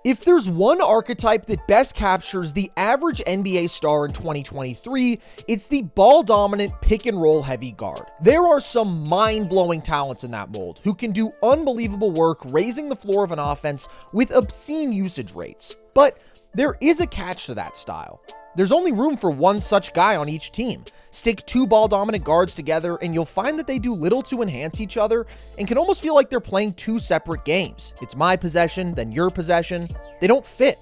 If there's one archetype that best captures the average NBA star in 2023, it's the ball-dominant pick-and-roll heavy guard. There are some mind-blowing talents in that mold who can do unbelievable work raising the floor of an offense with obscene usage rates. But there is a catch to that style. There's only room for one such guy on each team. Stick two ball-dominant guards together and you'll find that they do little to enhance each other and can almost feel like they're playing two separate games. It's my possession, then your possession. They don't fit.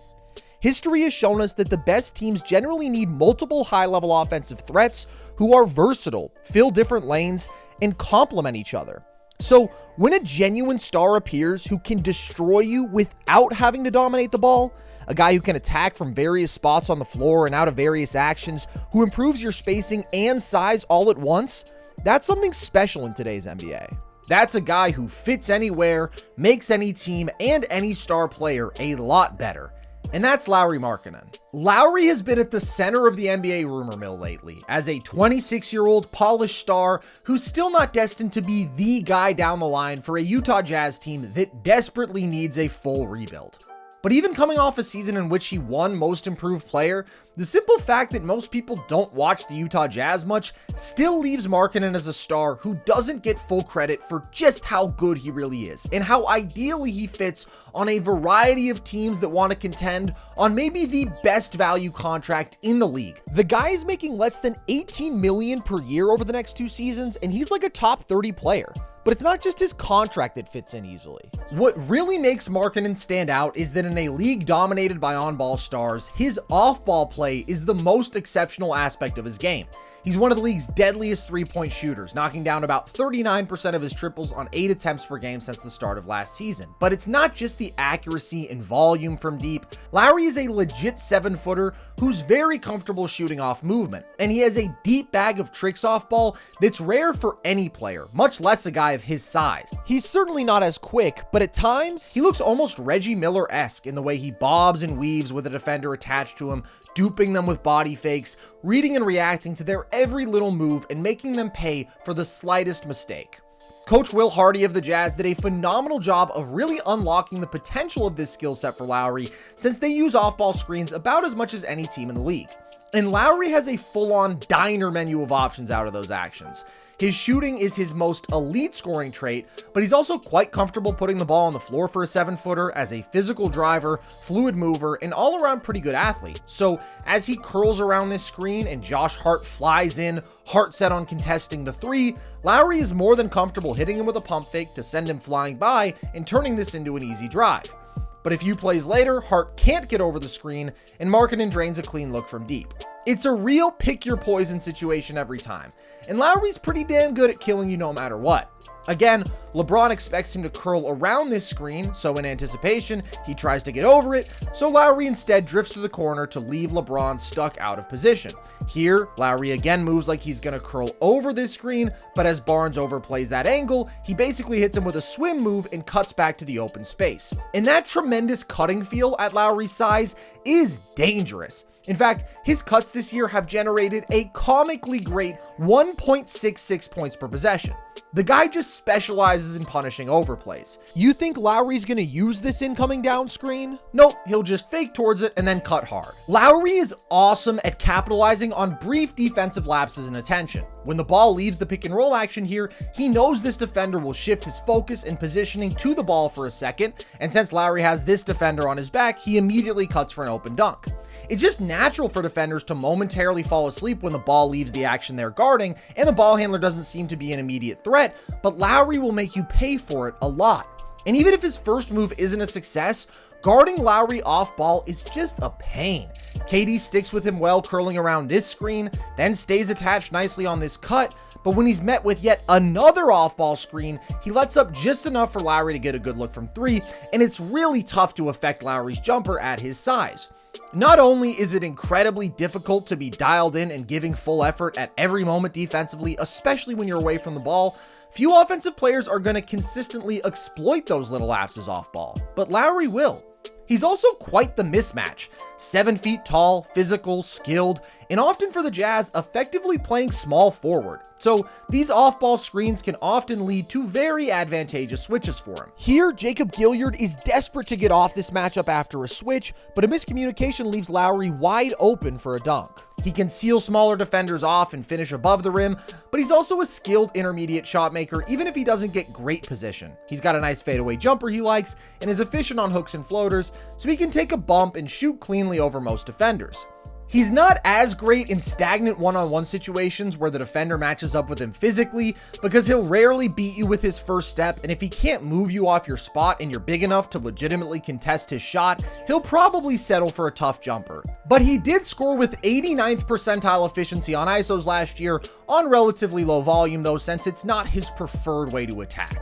History has shown us that the best teams generally need multiple high-level offensive threats who are versatile, fill different lanes, and complement each other. So when a genuine star appears who can destroy you without having to dominate the ball, a guy who can attack from various spots on the floor and out of various actions, who improves your spacing and size all at once, that's something special in today's NBA. That's a guy who fits anywhere, makes any team and any star player a lot better. And that's Lauri Markkanen. Lauri has been at the center of the NBA rumor mill lately as a 26-year-old polished star who's still not destined to be the guy down the line for a Utah Jazz team that desperately needs a full rebuild. But even coming off a season in which he won Most Improved Player, the simple fact that most people don't watch the Utah Jazz much still leaves Markkanen as a star who doesn't get full credit for just how good he really is and how ideally he fits on a variety of teams that want to contend on maybe the best value contract in the league. The guy is making less than $18 million per year over the next 2 seasons, and he's like a top 30 player. But it's not just his contract that fits in easily. What really makes Markkanen stand out is that in a league dominated by on-ball stars, his off-ball play is the most exceptional aspect of his game. He's one of the league's deadliest three-point shooters, knocking down about 39% of his triples on 8 attempts per game since the start of last season. But it's not just the accuracy and volume from deep. Lauri is a legit 7-footer who's very comfortable shooting off movement, and he has a deep bag of tricks off ball that's rare for any player, much less a guy of his size. He's certainly not as quick, but at times, he looks almost Reggie Miller-esque in the way he bobs and weaves with a defender attached to him, duping them with body fakes, reading and reacting to their every little move and making them pay for the slightest mistake. Coach Will Hardy of the Jazz did a phenomenal job of really unlocking the potential of this skill set for Lauri, since they use off-ball screens about as much as any team in the league. And Lauri has a full-on diner menu of options out of those actions. His shooting is his most elite scoring trait, but he's also quite comfortable putting the ball on the floor for a 7-footer as a physical driver, fluid mover, and all-around pretty good athlete. So as he curls around this screen and Josh Hart flies in, heart set on contesting the 3, Lauri is more than comfortable hitting him with a pump fake to send him flying by and turning this into an easy drive. But a few plays later, Hart can't get over the screen, and Markkanen drains a clean look from deep. It's a real pick-your-poison situation every time, and Lauri's pretty damn good at killing you no matter what. Again, LeBron expects him to curl around this screen, so in anticipation, he tries to get over it, so Lauri instead drifts to the corner to leave LeBron stuck out of position. Here, Lauri again moves like he's gonna curl over this screen, but as Barnes overplays that angle, he basically hits him with a swim move and cuts back to the open space. And that tremendous cutting feel at Lauri's size is dangerous. In fact, his cuts this year have generated a comically great 1.66 points per possession. The guy just specializes in punishing overplays. You think Lauri's gonna use this incoming down screen? Nope, he'll just fake towards it and then cut hard. Lauri is awesome at capitalizing on brief defensive lapses in attention. When the ball leaves the pick and roll action here, he knows this defender will shift his focus and positioning to the ball for a second, and since Lauri has this defender on his back, he immediately cuts for an open dunk. It's just natural for defenders to momentarily fall asleep when the ball leaves the action they're guarding and the ball handler doesn't seem to be an immediate threat, but Lauri will make you pay for it a lot. And even if his first move isn't a success, guarding Lauri off ball is just a pain. KD sticks with him well curling around this screen, then stays attached nicely on this cut, but when he's met with yet another off-ball screen, he lets up just enough for Lauri to get a good look from 3, and it's really tough to affect Lauri's jumper at his size. Not only is it incredibly difficult to be dialed in and giving full effort at every moment defensively, especially when you're away from the ball, few offensive players are going to consistently exploit those little lapses off ball, but Lauri will. He's also quite the mismatch. 7 feet tall, physical, skilled, and often for the Jazz, effectively playing small forward. So these off-ball screens can often lead to very advantageous switches for him. Here, Jacob Gilyard is desperate to get off this matchup after a switch, but a miscommunication leaves Lauri wide open for a dunk. He can seal smaller defenders off and finish above the rim, but he's also a skilled intermediate shot maker even if he doesn't get great position. He's got a nice fadeaway jumper he likes and is efficient on hooks and floaters, so he can take a bump and shoot cleanly over most defenders. He's not as great in stagnant one-on-one situations where the defender matches up with him physically because he'll rarely beat you with his first step, and if he can't move you off your spot and you're big enough to legitimately contest his shot, he'll probably settle for a tough jumper. But he did score with 89th percentile efficiency on ISOs last year on relatively low volume though, since it's not his preferred way to attack.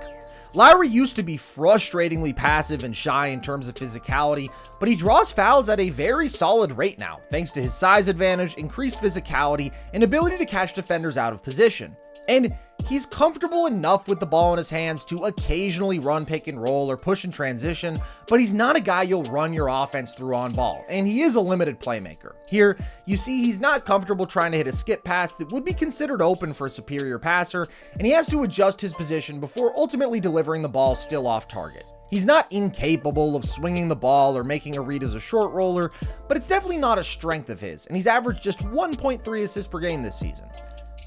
Lauri used to be frustratingly passive and shy in terms of physicality, but he draws fouls at a very solid rate now, thanks to his size advantage, increased physicality, and ability to catch defenders out of position. And he's comfortable enough with the ball in his hands to occasionally run pick and roll or push in transition, but he's not a guy you'll run your offense through on ball, and he is a limited playmaker. Here, you see he's not comfortable trying to hit a skip pass that would be considered open for a superior passer, and he has to adjust his position before ultimately delivering the ball still off target. He's not incapable of swinging the ball or making a read as a short roller, but it's definitely not a strength of his, and he's averaged just 1.3 assists per game this season.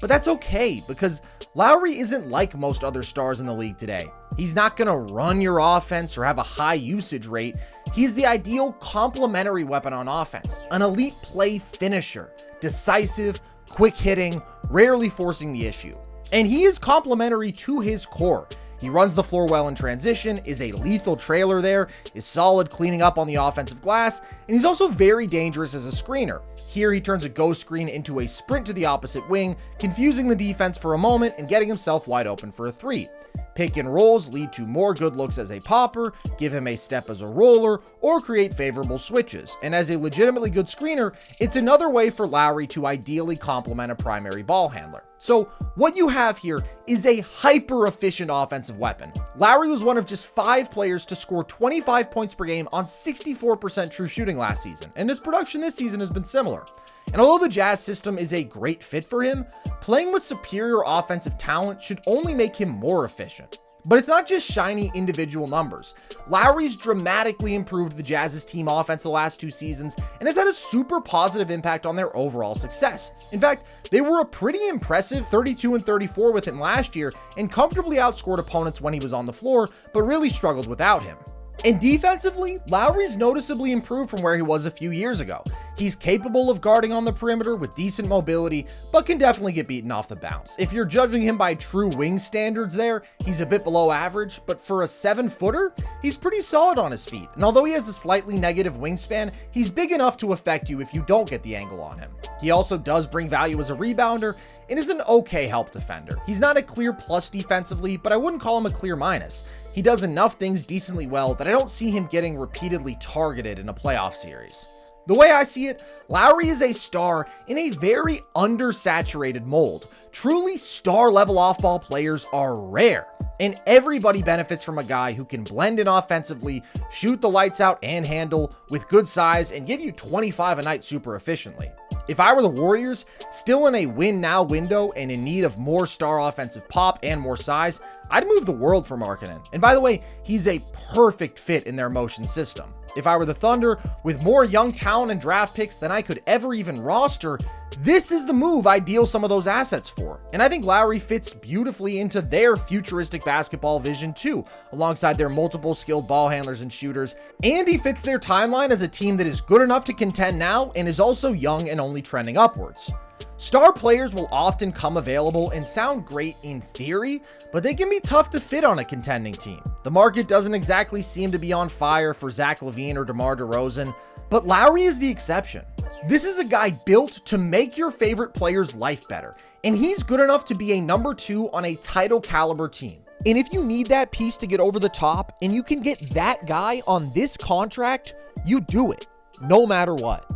But that's okay, because Lauri isn't like most other stars in the league today. He's not going to run your offense or have a high usage rate. He's the ideal complementary weapon on offense, an elite play finisher, decisive, quick hitting, rarely forcing the issue. And he is complementary to his core. He runs the floor well in transition, is a lethal trailer there, is solid cleaning up on the offensive glass, and he's also very dangerous as a screener. Here he turns a ghost screen into a sprint to the opposite wing, confusing the defense for a moment and getting himself wide open for a three. Pick and rolls lead to more good looks as a popper, give him a step as a roller, or create favorable switches. And as a legitimately good screener, it's another way for Lauri to ideally complement a primary ball handler. So what you have here is a hyper-efficient offensive weapon. Lauri was one of just 5 players to score 25 points per game on 64% true shooting last season, and his production this season has been similar. And although the Jazz system is a great fit for him, playing with superior offensive talent should only make him more efficient. But it's not just shiny individual numbers. Lauri's dramatically improved the Jazz's team offense the last 2 seasons and has had a super positive impact on their overall success. In fact, they were a pretty impressive 32-34 with him last year and comfortably outscored opponents when he was on the floor, but really struggled without him. And defensively, Lauri's noticeably improved from where he was a few years ago. He's capable of guarding on the perimeter with decent mobility, but can definitely get beaten off the bounce. If you're judging him by true wing standards there, he's a bit below average, but for a 7-footer, he's pretty solid on his feet. And although he has a slightly negative wingspan, he's big enough to affect you if you don't get the angle on him. He also does bring value as a rebounder and is an okay help defender. He's not a clear plus defensively, but I wouldn't call him a clear minus. He does enough things decently well that I don't see him getting repeatedly targeted in a playoff series. The way I see it, Lauri is a star in a very undersaturated mold. Truly star-level off-ball players are rare, and everybody benefits from a guy who can blend in offensively, shoot the lights out and handle with good size, and give you 25 a night super efficiently. If I were the Warriors, still in a win-now window and in need of more star offensive pop and more size, I'd move the world for Markkanen. And by the way, he's a perfect fit in their motion system. If I were the Thunder, with more young talent and draft picks than I could ever even roster, this is the move I'd deal some of those assets for. And I think Lauri fits beautifully into their futuristic basketball vision too, alongside their multiple skilled ball handlers and shooters. And he fits their timeline as a team that is good enough to contend now and is also young and only trending upwards. Star players will often come available and sound great in theory, but they can be tough to fit on a contending team. The market doesn't exactly seem to be on fire for Zach LaVine or DeMar DeRozan, but Lauri is the exception. This is a guy built to make your favorite player's life better, and he's good enough to be a number 2 on a title caliber team. And if you need that piece to get over the top and you can get that guy on this contract, you do it, no matter what.